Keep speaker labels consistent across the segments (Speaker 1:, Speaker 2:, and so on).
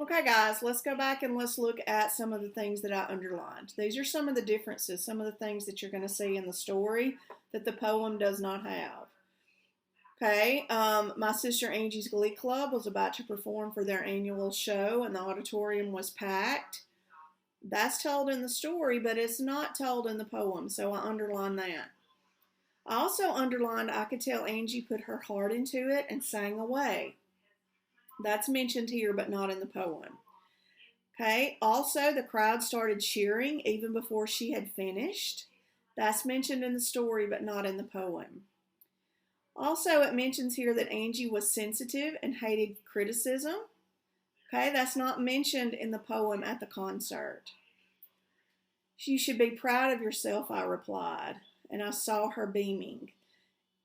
Speaker 1: Okay, guys, let's go back and let's look at some of the things that I underlined. These are some of the differences, some of the things that you're going to see in the story that the poem does not have. Okay, my sister Angie's Glee Club was about to perform for their annual show, and the auditorium was packed. That's told in the story, but it's not told in the poem, so I underlined that. I also underlined I could tell Angie put her heart into it and sang away. That's mentioned here, but not in the poem. Okay, also the crowd started cheering even before she had finished. That's mentioned in the story, but not in the poem. Also, it mentions here that Angie was sensitive and hated criticism. Okay, that's not mentioned in the poem at the concert. You should be proud of yourself, I replied, and I saw her beaming.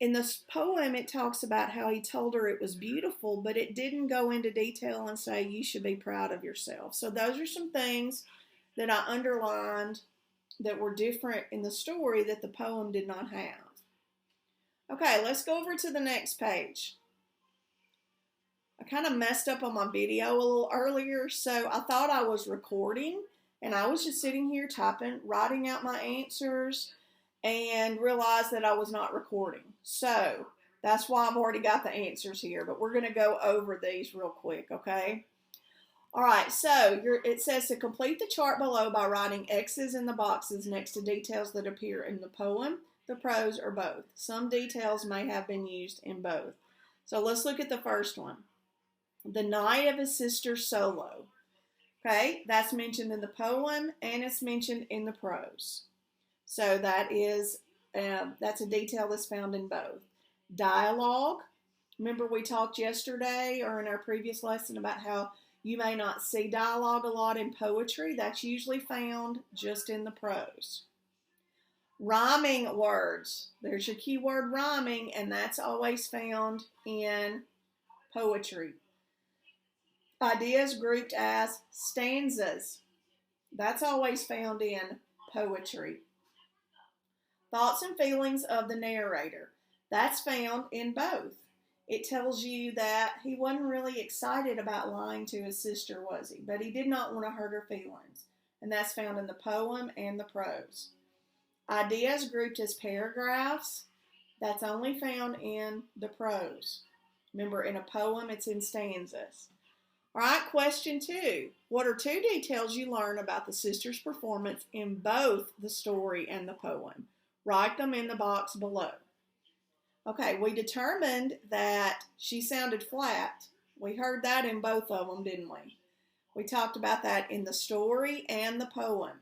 Speaker 1: In this poem, it talks about how he told her it was beautiful, but it didn't go into detail and say you should be proud of yourself. So those are some things that I underlined that were different in the story that the poem did not have. Okay, let's go over to the next page. I kind of messed up on my video a little earlier, so I thought I was recording, and I was just sitting here typing, writing out my answers, and realized that I was not recording. So that's why I've already got the answers here, but we're going to go over these real quick, okay? All right, so it says to complete the chart below by writing X's in the boxes next to details that appear in the poem, the prose, or both. Some details may have been used in both. So let's look at the first one. The night of his sister's solo. Okay, that's mentioned in the poem and it's mentioned in the prose. So that's a detail that's found in both. Dialogue. Remember we talked yesterday or in our previous lesson about how you may not see dialogue a lot in poetry. That's usually found just in the prose. Rhyming words. There's your keyword rhyming, and that's always found in poetry. Ideas grouped as stanzas. That's always found in poetry. Thoughts and feelings of the narrator. That's found in both. It tells you that he wasn't really excited about lying to his sister, was he? But he did not want to hurt her feelings. And that's found in the poem and the prose. Ideas grouped as paragraphs. That's only found in the prose. Remember, in a poem, it's in stanzas. All right, question 2. What are 2 details you learn about the sister's performance in both the story and the poem? Write them in the box below. Okay, we determined that she sounded flat. We heard that in both of them, didn't we? We talked about that in the story and the poem.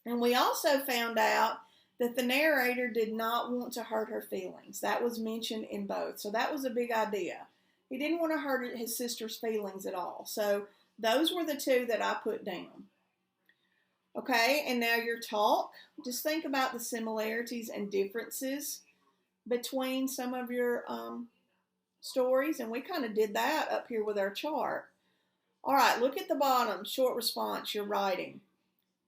Speaker 1: And we also found out that the narrator did not want to hurt her feelings. That was mentioned in both. So that was a big idea. He didn't want to hurt his sister's feelings at all. So those were the 2 that I put down. Okay, and now your talk. Just think about the similarities and differences between some of your stories. And we kind of did that up here with our chart. All right, look at the bottom. Short response, you're writing.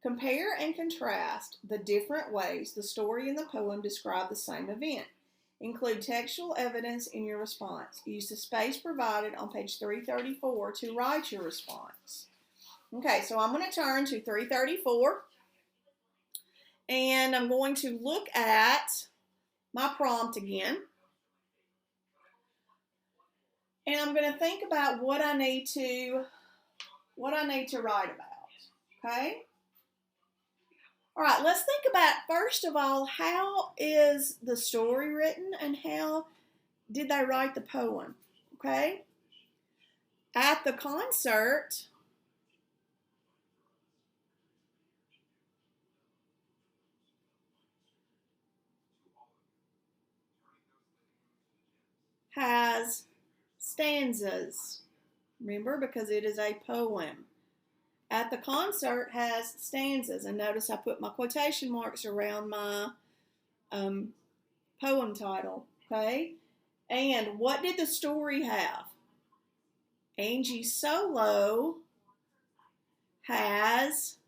Speaker 1: Compare and contrast the different ways the story and the poem describe the same event. Include textual evidence in your response. Use the space provided on page 334 to write your response. Okay, so I'm going to turn to 334, and I'm going to look at my prompt again. And I'm going to think about what I need to write about. Okay? All right, let's think about, first of all, how is the story written and how did they write the poem? Okay? At the concert, has stanzas. Remember, because it is a poem. At the concert has stanzas. And notice I put my quotation marks around my poem title. Okay? And what did the story have? Angie's solo has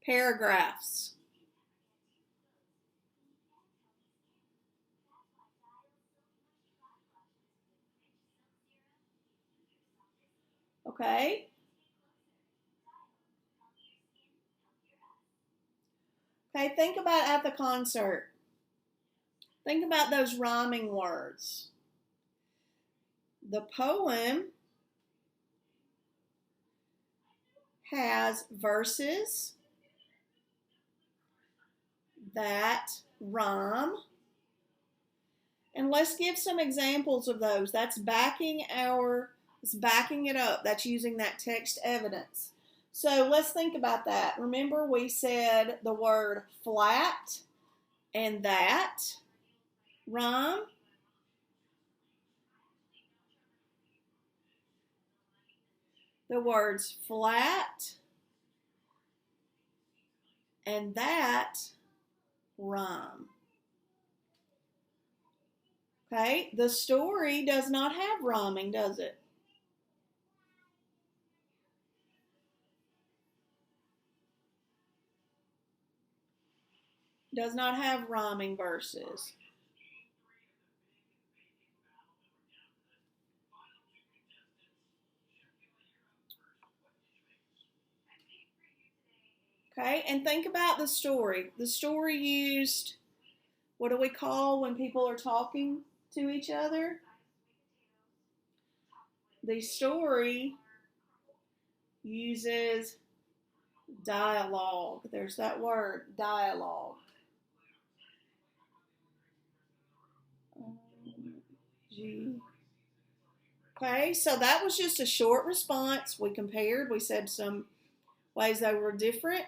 Speaker 1: paragraphs. Okay? Okay, think about at the concert. Think about those rhyming words. The poem has verses that rhyme. And let's give some examples of those. That's backing it up. That's using that text evidence. So let's think about that. Remember we said the word flat and that rhyme. The words flat and that rhyme. Okay, the story does not have rhyming, does it? Does not have rhyming verses. Okay, and think about the story. The story used, what do we call when people are talking to each other? The story uses dialogue. There's that word, dialogue. Okay, so that was just a short response. We compared, we said some ways they were different.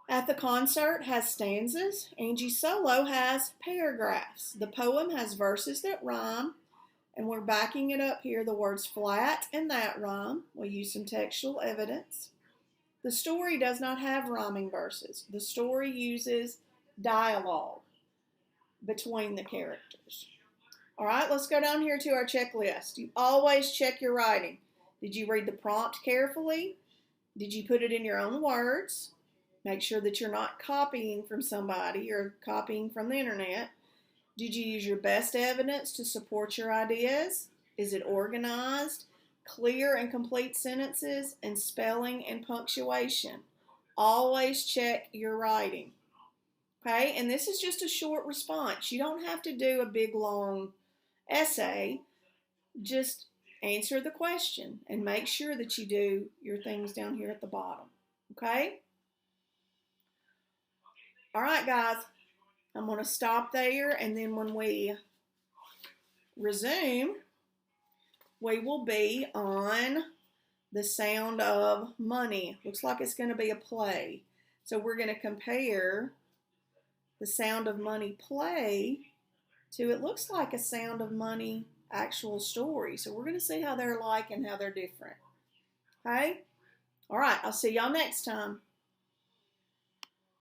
Speaker 1: At the Concert has stanzas. Angie Solo has paragraphs. The poem has verses that rhyme, and we're backing it up here. The words flat and that rhyme. We use some textual evidence. The story does not have rhyming verses. The story uses dialogue between the characters. All right, let's go down here to our checklist. You always check your writing. Did you read the prompt carefully? Did you put it in your own words? Make sure that you're not copying from somebody or copying from the internet. Did you use your best evidence to support your ideas? Is it organized? Clear and complete sentences and spelling and punctuation. Always check your writing. Okay, and this is just a short response. You don't have to do a big long essay. Just answer the question and make sure that you do your things down here at the bottom. Okay? All right, guys. I'm going to stop there, and then when we resume, we will be on The Sound of Money. Looks like it's going to be a play. So we're going to compare The Sound of Money play to, it looks like, a Sound of Money actual story. So we're going to see how they're like and how they're different. Okay? All right, I'll see y'all next time.